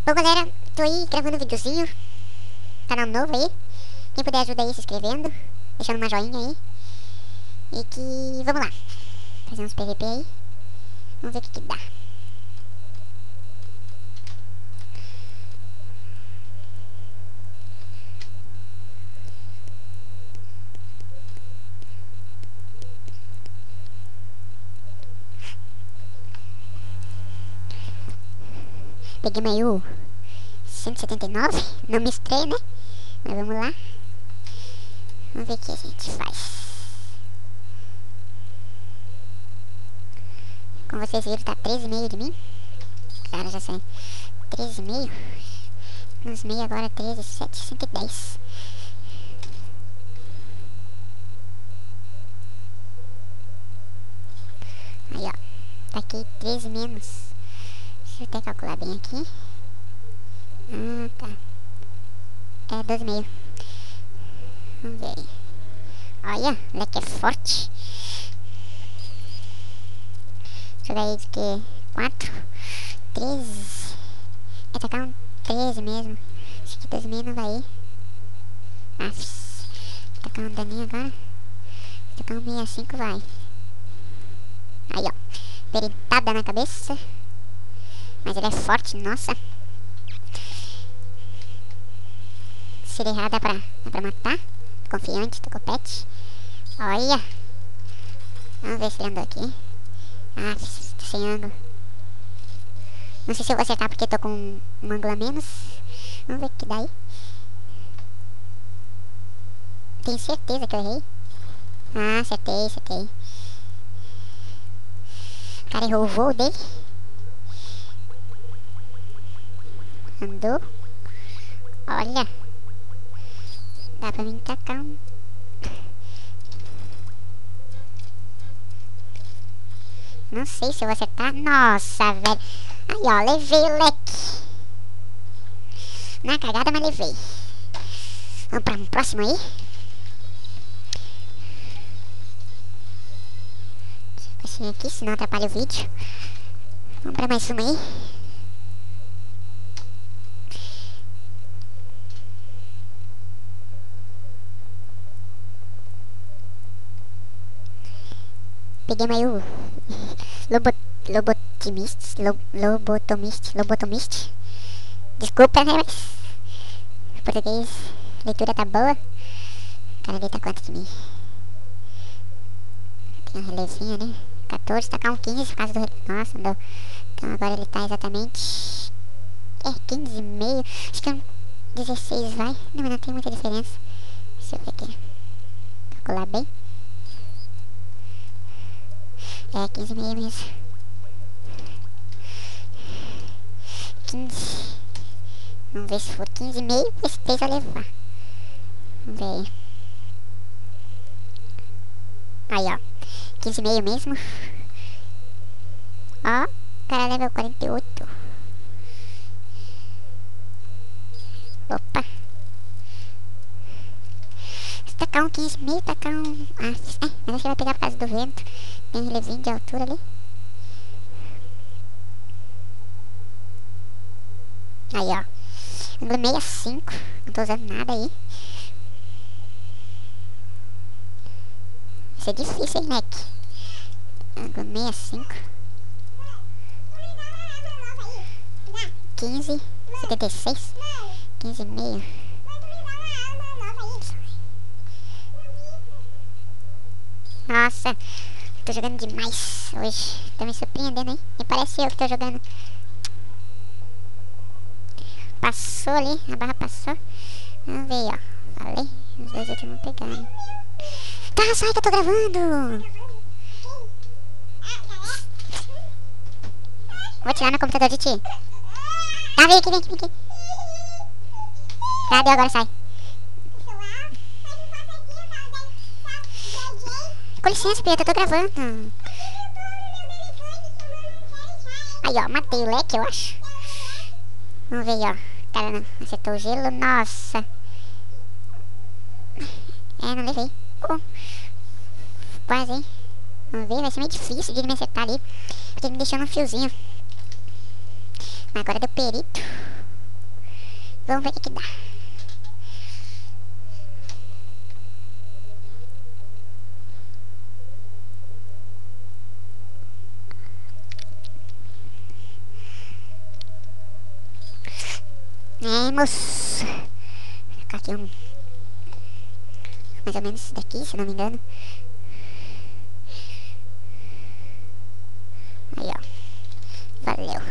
Bom, galera, tô aí gravando um videozinho, canal novo aí. Quem puder ajuda aí se inscrevendo, deixando uma joinha aí. E que vamos lá, fazer uns PVP aí. Vamos ver o que dá. Peguei meio 179, não me estrei, né? Mas vamos lá. Vamos ver o que a gente faz. Como vocês viram, tá 13,5 de mim. Cara, já sei. 13,5. Uns meio agora, 13, 7, 110. Aí, ó. Taquei 13 menos. Deixa eu até calcular bem aqui. Ah, tá. É 12,5. Vamos ver aí. Olha, o leque é forte. Jogar aí de que? 4, 13. É tacar um 13 mesmo. Acho que 12,5 não vai ir. Aff. Tacar um daninho agora. Tacar um 65 vai. Aí, ó. Peritada na cabeça. Mas ele é forte, nossa. Se ele errar dá pra matar. Tô confiante, tô com o pet. Olha. Vamos ver se ele andou aqui. Ah, tô sem ângulo. Não sei se eu vou acertar porque tô com um ângulo a menos. Vamos ver o que dá aí. Tenho certeza que eu errei. Ah, acertei. O cara errou o voo dele. Andou. Olha. Dá pra mim tacar um. Não sei se eu vou acertar. Nossa, velho. Aí, ó. Levei o leque. Na cagada, mas levei. Vamos pra um próximo aí. Deixa eu aqui, senão atrapalha o vídeo. Vamos pra mais uma aí. Peguei meio lobotomiste. Desculpa, né, mas português, leitura tá boa. O cara ali tá quanto de mim? Tem uma relevinha, né? 14, tacar um 15 por causa do... Nossa, andou. Então agora ele tá exatamente... 15,5. Acho que é um 16 vai. Não, mas não tem muita diferença. Deixa eu ver aqui. Calcular bem. É, 15,5 mesmo. 15. Vamos ver se for 15,5, esse 3 vai levar. Vamos ver aí. Aí, ó. 15,5 mesmo. Ó, cara level 48. Opa. Se tacar um 15,5, tacar um... Ah, mas acho que vai pegar por causa do vento. Tem relevinho de altura ali. Aí, ó. Ângulo 65. Não tô usando nada aí. Vai ser difícil, hein, leque. Ângulo 65. 15. 76. 15,5. Nossa. Tô jogando demais hoje. Tô me surpreendendo, hein? Me parece eu que tô jogando. Passou ali, a barra passou. Vamos ver, ó. Falei, os dois aqui vão pegar, né? Tá, sai que eu tô gravando. Vou tirar meu computador de ti. Tá, vem aqui. Tá, deu, agora sai. Com licença, Pieta, eu tô gravando. Aí, ó, matei o leque, eu acho. Vamos ver aí, ó. Cara, não acertou o gelo, nossa. É, não levei. Quase, hein. Vamos ver, vai ser meio difícil de ele me acertar ali. Porque ele me deixou num fiozinho. Mas agora deu perito. Vamos ver o que dá. É, moço. Vou colocar aqui um... mais ou menos esse daqui, se não me engano. Aí, ó. Valeu.